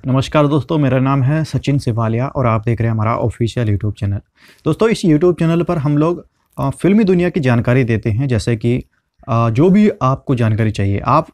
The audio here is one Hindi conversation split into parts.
नमस्कार दोस्तों, मेरा नाम है सचिन सिवालिया और आप देख रहे हैं हमारा ऑफिशियल यूट्यूब चैनल। दोस्तों, इस यूट्यूब चैनल पर हम लोग फ़िल्मी दुनिया की जानकारी देते हैं। जैसे कि जो भी आपको जानकारी चाहिए, आप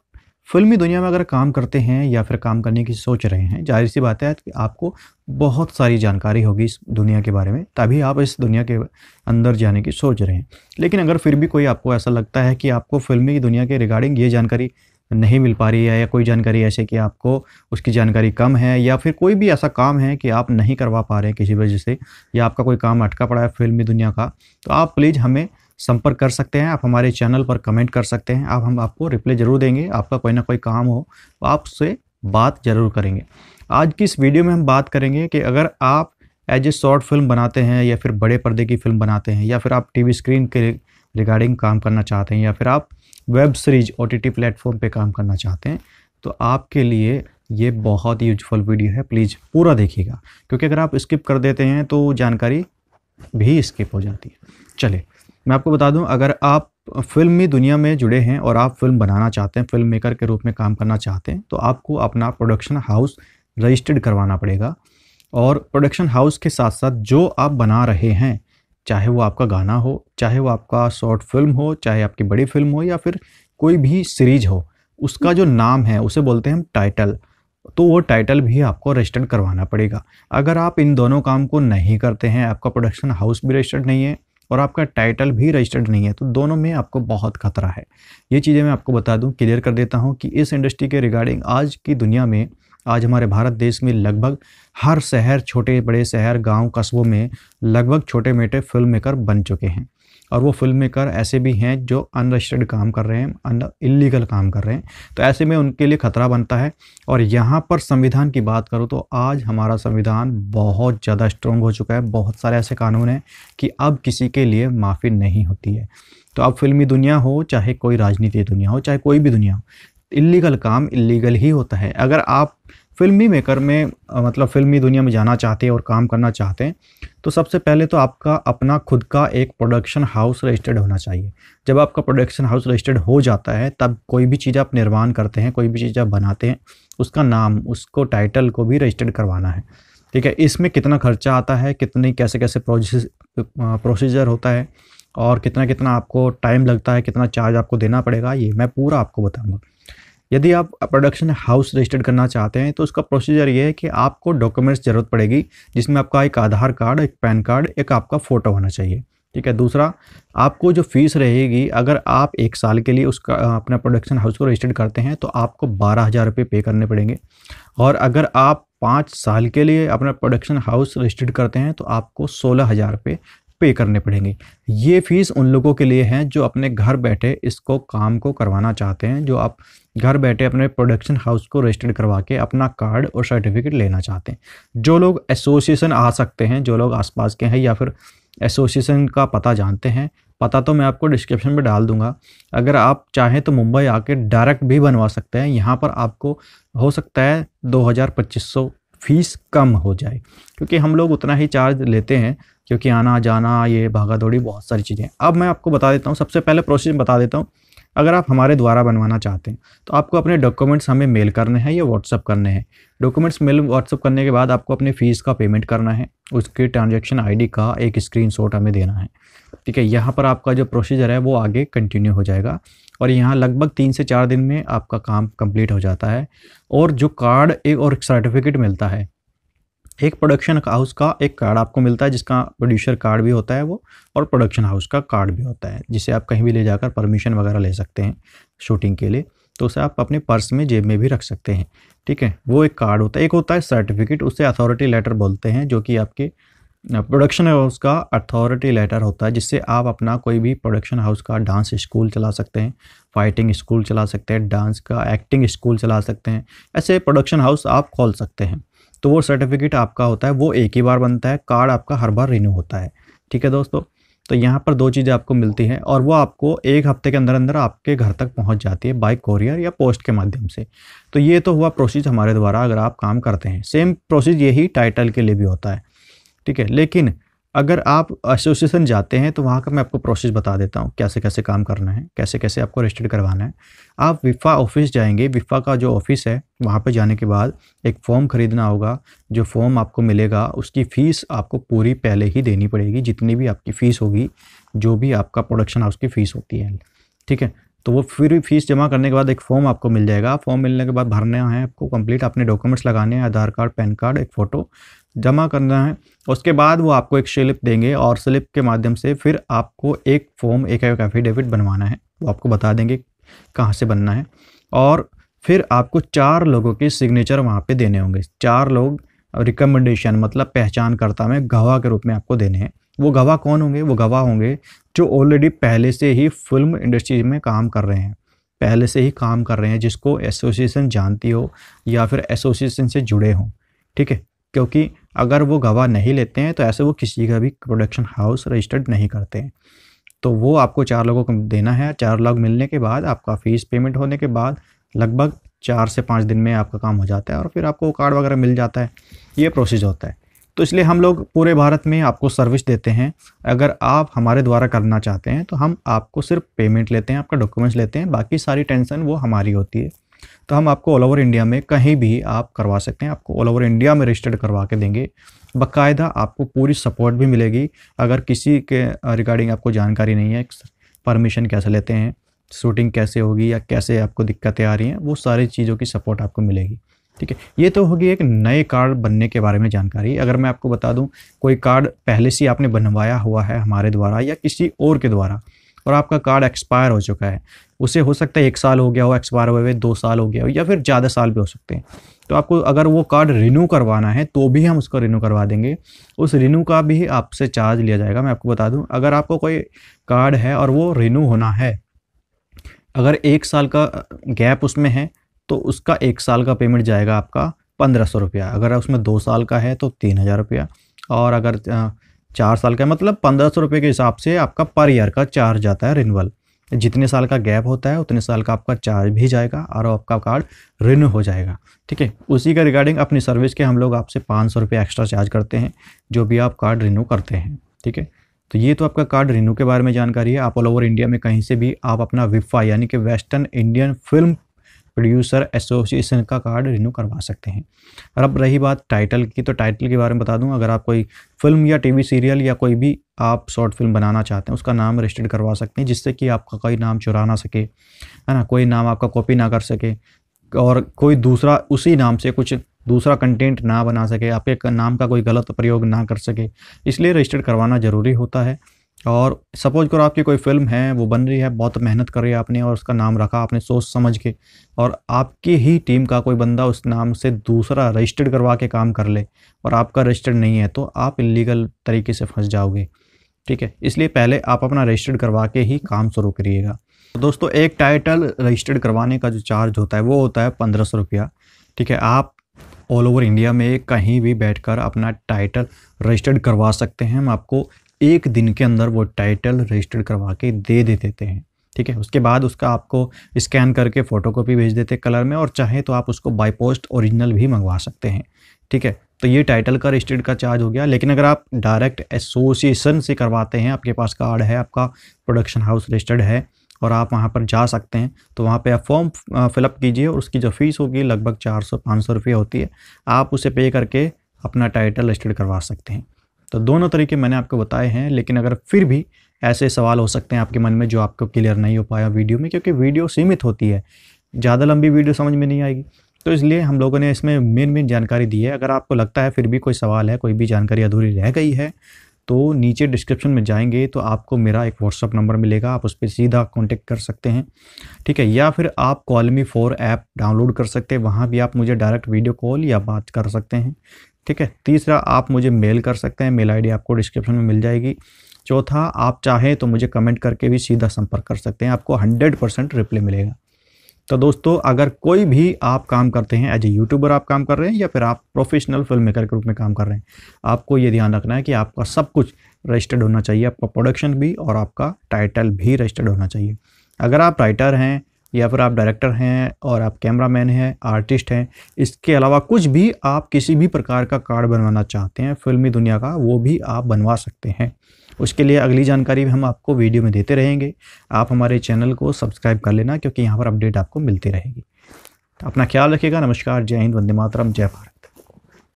फ़िल्मी दुनिया में अगर काम करते हैं या फिर काम करने की सोच रहे हैं, ज़ाहिर-सी बात है कि आपको बहुत सारी जानकारी होगी इस दुनिया के बारे में, तभी आप इस दुनिया के अंदर जाने की सोच रहे हैं। लेकिन अगर फिर भी कोई आपको ऐसा लगता है कि आपको फ़िल्मी दुनिया के रिगार्डिंग ये जानकारी नहीं मिल पा रही है, या कोई जानकारी ऐसे कि आपको उसकी जानकारी कम है, या फिर कोई भी ऐसा काम है कि आप नहीं करवा पा रहे हैं किसी वजह से, या आपका कोई काम अटका पड़ा है फ़िल्मी दुनिया का, तो आप प्लीज़ हमें संपर्क कर सकते हैं। आप हमारे चैनल पर कमेंट कर सकते हैं। हम आपको रिप्लाई ज़रूर देंगे। आपका कोई ना कोई काम हो तो आपसे बात ज़रूर करेंगे। आज की इस वीडियो में हम बात करेंगे कि अगर आप एज ए शॉर्ट फ़िल्म बनाते हैं, या फिर बड़े पर्दे की फ़िल्म बनाते हैं, या फिर आप टीवी स्क्रीन के रिगार्डिंग काम करना चाहते हैं, या फिर आप वेब सीरीज़ ओटीटी प्लेटफॉर्म पे काम करना चाहते हैं, तो आपके लिए ये बहुत ही यूजफुल वीडियो है। प्लीज़ पूरा देखिएगा, क्योंकि अगर आप स्किप कर देते हैं तो जानकारी भी स्किप हो जाती है। चलिए मैं आपको बता दूं, अगर आप फ़िल्मी दुनिया में जुड़े हैं और आप फ़िल्म बनाना चाहते हैं, फ़िल्म मेकर के रूप में काम करना चाहते हैं, तो आपको अपना प्रोडक्शन हाउस रजिस्टर्ड करवाना पड़ेगा। और प्रोडक्शन हाउस के साथ साथ जो आप बना रहे हैं, चाहे वो आपका गाना हो, चाहे वो आपका शॉर्ट फिल्म हो, चाहे आपकी बड़ी फिल्म हो, या फिर कोई भी सीरीज हो, उसका जो नाम है उसे बोलते हैं हम टाइटल। तो वो टाइटल भी आपको रजिस्टर्ड करवाना पड़ेगा। अगर आप इन दोनों काम को नहीं करते हैं, आपका प्रोडक्शन हाउस भी रजिस्टर्ड नहीं है और आपका टाइटल भी रजिस्टर्ड नहीं है, तो दोनों में आपको बहुत खतरा है। ये चीज़ें मैं आपको बता दूं, क्लियर कर देता हूं कि इस इंडस्ट्री के रिगार्डिंग आज की दुनिया में, आज हमारे भारत देश में लगभग हर शहर, छोटे बड़े शहर, गांव, कस्बों में लगभग छोटे मोटे फिल्म मेकर बन चुके हैं। और वो फिल्म मेकर ऐसे भी हैं जो अनरजिस्टर्ड काम कर रहे हैं, इलीगल काम कर रहे हैं। तो ऐसे में उनके लिए खतरा बनता है। और यहाँ पर संविधान की बात करूँ तो आज हमारा संविधान बहुत ज़्यादा स्ट्रॉन्ग हो चुका है। बहुत सारे ऐसे कानून हैं कि अब किसी के लिए माफ़ी नहीं होती है। तो अब फिल्मी दुनिया हो, चाहे कोई राजनीति दुनिया हो, चाहे कोई भी दुनिया हो, इल्लीगल काम इल्लीगल ही होता है। अगर आप फिल्मी मेकर में मतलब फिल्मी दुनिया में जाना चाहते हैं और काम करना चाहते हैं, तो सबसे पहले तो आपका अपना खुद का एक प्रोडक्शन हाउस रजिस्टर्ड होना चाहिए। जब आपका प्रोडक्शन हाउस रजिस्टर्ड हो जाता है, तब कोई भी चीज़ आप निर्माण करते हैं, कोई भी चीज़ आप बनाते हैं, उसका नाम, उसको टाइटल को भी रजिस्टर्ड करवाना है। ठीक है, इसमें कितना खर्चा आता है, कितनी कैसे कैसे प्रोसीजर होता है, और कितना कितना आपको टाइम लगता है, कितना चार्ज आपको देना पड़ेगा, ये मैं पूरा आपको बताऊँगा। यदि आप प्रोडक्शन हाउस रजिस्टर्ड करना चाहते हैं, तो उसका प्रोसीजर ये है कि आपको डॉक्यूमेंट्स ज़रूरत पड़ेगी, जिसमें आपका एक आधार कार्ड, एक पैन कार्ड, एक आपका फ़ोटो होना चाहिए। ठीक है, दूसरा, आपको जो फ़ीस रहेगी, अगर आप 1 साल के लिए उसका अपना प्रोडक्शन हाउस को रजिस्टर्ड करते हैं, तो आपको 12,000 रुपये पे करने पड़ेंगे। और अगर आप 5 साल के लिए अपना प्रोडक्शन हाउस रजिस्टर्ड करते हैं, तो आपको 16,000 रुपये पे करने पड़ेंगे। ये फ़ीस उन लोगों के लिए हैं जो अपने घर बैठे इसको काम को करवाना चाहते हैं, जो आप घर बैठे अपने प्रोडक्शन हाउस को रजिस्टर्ड करवा के अपना कार्ड और सर्टिफिकेट लेना चाहते हैं। जो लोग एसोसिएशन आ सकते हैं, जो लोग आसपास के हैं, या फिर एसोसिएशन का पता जानते हैं, पता तो मैं आपको डिस्क्रिप्शन में डाल दूंगा। अगर आप चाहें तो मुंबई आके डायरेक्ट भी बनवा सकते हैं। यहाँ पर आपको हो सकता है 2,000-2,500 फीस कम हो जाए, क्योंकि हम लोग उतना ही चार्ज लेते हैं, क्योंकि आना जाना, ये भागा दौड़ी, बहुत सारी चीज़ें। अब मैं आपको बता देता हूँ, सबसे पहले प्रोसेस बता देता हूँ। अगर आप हमारे द्वारा बनवाना चाहते हैं, तो आपको अपने डॉक्यूमेंट्स हमें मेल करने हैं या व्हाट्सअप करने हैं। डॉक्यूमेंट्स मेल व्हाट्सअप करने के बाद आपको अपनी फ़ीस का पेमेंट करना है, उसके ट्रांजैक्शन आईडी का एक स्क्रीनशॉट हमें देना है। ठीक है, यहाँ पर आपका जो प्रोसीजर है वो आगे कंटिन्यू हो जाएगा, और यहाँ लगभग 3 से 4 दिन में आपका काम कंप्लीट हो जाता है। और जो कार्ड एक और सर्टिफिकेट मिलता है, एक प्रोडक्शन हाउस का एक कार्ड आपको मिलता है, जिसका प्रोड्यूसर कार्ड भी होता है वो, और प्रोडक्शन हाउस का कार्ड भी होता है, जिसे आप कहीं भी ले जाकर परमिशन वगैरह ले सकते हैं शूटिंग के लिए। तो उसे आप अपने पर्स में, जेब में भी रख सकते हैं। ठीक है, वो एक कार्ड होता है। एक होता है सर्टिफिकेट, उसे अथॉरिटी लेटर बोलते हैं, जो कि आपके प्रोडक्शन हाउस का अथॉरिटी लेटर होता है, जिससे आप अपना कोई भी प्रोडक्शन हाउस का डांस स्कूल चला सकते हैं, फाइटिंग स्कूल चला सकते हैं, डांस का एक्टिंग स्कूल चला सकते हैं। ऐसे प्रोडक्शन हाउस आप खोल सकते हैं। तो वो सर्टिफिकेट आपका होता है, वो एक ही बार बनता है, कार्ड आपका हर बार रिन्यू होता है। ठीक है दोस्तों, तो यहाँ पर 2 चीज़ें आपको मिलती हैं, और वो आपको 1 हफ्ते के अंदर अंदर आपके घर तक पहुँच जाती है, बाय कोरियर या पोस्ट के माध्यम से। तो ये तो हुआ प्रोसेस हमारे द्वारा अगर आप काम करते हैं। सेम प्रोसेस यही टाइटल के लिए भी होता है। ठीक है, लेकिन अगर आप एसोसिएशन जाते हैं तो वहाँ का मैं आपको प्रोसेस बता देता हूँ, कैसे कैसे काम करना है, कैसे कैसे आपको रजिस्टर्ड करवाना है। आप विफ़ा ऑफिस जाएंगे, विफ़ा का जो ऑफिस है वहाँ पे जाने के बाद एक फ़ॉर्म ख़रीदना होगा। जो फ़ॉर्म आपको मिलेगा उसकी फ़ीस आपको पूरी पहले ही देनी पड़ेगी, जितनी भी आपकी फ़ीस होगी, जो भी आपका प्रोडक्शन हाउस की फ़ीस होती है, ठीक है। तो वो फिर फ़ीस जमा करने के बाद एक फ़ॉर्म आपको मिल जाएगा। फ़ॉर्म मिलने के बाद भरना है आपको कंप्लीट, अपने डॉक्यूमेंट्स लगाने हैं, आधार कार्ड, पैन कार्ड, एक फ़ोटो जमा करना है। उसके बाद वो आपको एक स्लिप देंगे और स्लिप के माध्यम से फिर आपको एक फॉर्म, एक एफिडेविट बनवाना है। वो आपको बता देंगे कहाँ से बनना है। और फिर आपको 4 लोगों के सिग्नेचर वहाँ पे देने होंगे। 4 लोग रिकमेंडेशन मतलब पहचानकर्ता में गवाह के रूप में आपको देने हैं। वो गवाह कौन होंगे? वो गवाह होंगे जो ऑलरेडी पहले से ही फिल्म इंडस्ट्री में काम कर रहे हैं, पहले से ही काम कर रहे हैं, जिसको एसोसिएशन जानती हो या फिर एसोसिएशन से जुड़े हों, ठीक है। क्योंकि अगर वो गवाह नहीं लेते हैं तो ऐसे वो किसी का भी प्रोडक्शन हाउस रजिस्टर्ड नहीं करते हैं। तो वो आपको 4 लोगों को देना है। 4 लोग मिलने के बाद आपका फ़ीस पेमेंट होने के बाद लगभग 4 से 5 दिन में आपका काम हो जाता है और फिर आपको कार्ड वगैरह मिल जाता है। ये प्रोसेस होता है। तो इसलिए हम लोग पूरे भारत में आपको सर्विस देते हैं। अगर आप हमारे द्वारा करना चाहते हैं तो हम आपको सिर्फ पेमेंट लेते हैं, आपका डॉक्यूमेंट्स लेते हैं, बाकी सारी टेंशन वो हमारी होती है। तो हम आपको ऑल ओवर इंडिया में कहीं भी आप करवा सकते हैं, आपको ऑल ओवर इंडिया में रजिस्टर्ड करवा के देंगे। बाकायदा आपको पूरी सपोर्ट भी मिलेगी। अगर किसी के रिगार्डिंग आपको जानकारी नहीं है, परमिशन कैसे लेते हैं, शूटिंग कैसे होगी या कैसे आपको दिक्कतें आ रही हैं, वो सारी चीज़ों की सपोर्ट आपको मिलेगी, ठीक है। ये तो होगी एक नए कार्ड बनने के बारे में जानकारी। अगर मैं आपको बता दूं, कोई कार्ड पहले से आपने बनवाया हुआ है हमारे द्वारा या किसी और के द्वारा और आपका कार्ड एक्सपायर हो चुका है, उसे हो सकता है 1 साल हो गया हो एक्सपायर हुए हुए, 2 साल हो गया हो या फिर ज़्यादा साल भी हो सकते हैं। तो आपको अगर वो कार्ड रिन्यू करवाना है तो भी हम उसको रिन्यू करवा देंगे। उस रिन्यू का भी आपसे चार्ज लिया जाएगा। मैं आपको बता दूं, अगर आपको कोई कार्ड है और वो रिन्यू होना है, अगर 1 साल का गैप उसमें है तो उसका 1 साल का पेमेंट जाएगा आपका 1500 रुपया। अगर उसमें 2 साल का है तो 3000 रुपया और अगर 4 साल का मतलब 1500 रुपये के हिसाब से आपका पर ईयर का चार्ज आता है रिन्यूअल। जितने साल का गैप होता है उतने साल का आपका चार्ज भी जाएगा और आपका कार्ड रिन्यू हो जाएगा, ठीक है। उसी का रिगार्डिंग अपनी सर्विस के हम लोग आपसे 500 रुपये एक्स्ट्रा चार्ज करते हैं जो भी आप कार्ड रिन्यू करते हैं, ठीक है। तो ये तो आपका कार्ड रिन्यू के बारे में जानकारी है। आप ऑल ओवर इंडिया में कहीं से भी आप अपना विफा यानी कि western Indian film producer association का कार्ड रिन्यू करवा सकते हैं। और अब रही बात टाइटल की, तो टाइटल के बारे में बता दूं, अगर आप कोई फिल्म या टीवी सीरियल या कोई भी आप शॉर्ट फिल्म बनाना चाहते हैं, उसका नाम रजिस्टर्ड करवा सकते हैं, जिससे कि आपका कोई नाम चुरा ना सके, है ना, कोई नाम आपका कॉपी ना कर सके और कोई दूसरा उसी नाम से कुछ दूसरा कंटेंट ना बना सके, आपके नाम का कोई गलत प्रयोग ना कर सके। इसलिए रजिस्टर्ड करवाना ज़रूरी होता है। और सपोज करो आपकी कोई फिल्म है, वो बन रही है, बहुत मेहनत कर रही है आपने और उसका नाम रखा आपने सोच समझ के, और आपकी ही टीम का कोई बंदा उस नाम से दूसरा रजिस्टर्ड करवा के काम कर ले और आपका रजिस्टर्ड नहीं है, तो आप इलीगल तरीके से फंस जाओगे, ठीक है। इसलिए पहले आप अपना रजिस्टर्ड करवा के ही काम शुरू करिएगा। तो दोस्तों, एक टाइटल रजिस्टर्ड करवाने का जो चार्ज होता है वो होता है 1500 रुपया, ठीक है। आप ऑल ओवर इंडिया में कहीं भी बैठकर अपना टाइटल रजिस्टर्ड करवा सकते हैं। हम आपको 1 दिन के अंदर वो टाइटल रजिस्टर्ड करवा के दे देते हैं, ठीक है। उसके बाद उसका आपको स्कैन करके फ़ोटोकॉपी भेज देते कलर में, और चाहे तो आप उसको बाय पोस्ट ओरिजिनल भी मंगवा सकते हैं, ठीक है। तो ये टाइटल का रजिस्टर्ड का चार्ज हो गया। लेकिन अगर आप डायरेक्ट एसोसिएशन से करवाते हैं, आपके पास कार्ड है, आपका प्रोडक्शन हाउस रजिस्टर्ड है और आप वहाँ पर जा सकते हैं, तो वहाँ पे आप फॉर्म फिलअप कीजिए और उसकी जो फ़ीस होगी लगभग 400-500 रुपये होती है। आप उसे पे करके अपना टाइटल रजिस्टर्ड करवा सकते हैं। तो दोनों तरीके मैंने आपको बताए हैं। लेकिन अगर फिर भी ऐसे सवाल हो सकते हैं आपके मन में जो आपको क्लियर नहीं हो पाया वीडियो में, क्योंकि वीडियो सीमित होती है, ज़्यादा लंबी वीडियो समझ में नहीं आएगी, तो इसलिए हम लोगों ने इसमें मेन जानकारी दी है। अगर आपको लगता है फिर भी कोई सवाल है, कोई भी जानकारी अधूरी रह गई है, तो नीचे डिस्क्रिप्शन में जाएंगे तो आपको मेरा एक व्हाट्सअप नंबर मिलेगा, आप उस पर सीधा कांटेक्ट कर सकते हैं, ठीक है। या फिर आप कॉल मी 4 ऐप डाउनलोड कर सकते हैं, वहाँ भी आप मुझे डायरेक्ट वीडियो कॉल या बात कर सकते हैं, ठीक है। तीसरा, आप मुझे मेल कर सकते हैं, मेल आईडी आपको डिस्क्रिप्शन में मिल जाएगी। चौथा, आप चाहें तो मुझे कमेंट करके भी सीधा संपर्क कर सकते हैं, आपको 100% रिप्लाई मिलेगा। तो दोस्तों, अगर कोई भी आप काम करते हैं, एज ए यूट्यूबर आप काम कर रहे हैं या फिर आप प्रोफेशनल फिल्म मेकर के रूप में काम कर रहे हैं, आपको ये ध्यान रखना है कि आपका सब कुछ रजिस्टर्ड होना चाहिए, आपका प्रोडक्शन भी और आपका टाइटल भी रजिस्टर्ड होना चाहिए। अगर आप राइटर हैं या फिर आप डायरेक्टर हैं और आप कैमरामैन हैं, आर्टिस्ट हैं, इसके अलावा कुछ भी आप किसी भी प्रकार का कार्ड बनवाना चाहते हैं फिल्मी दुनिया का, वो भी आप बनवा सकते हैं। उसके लिए अगली जानकारी भी हम आपको वीडियो में देते रहेंगे। आप हमारे चैनल को सब्सक्राइब कर लेना, क्योंकि यहाँ पर अपडेट आपको मिलती रहेगी। अपना ख्याल रखिएगा। नमस्कार, जय हिंद, वंदे मातरम, जय भारत।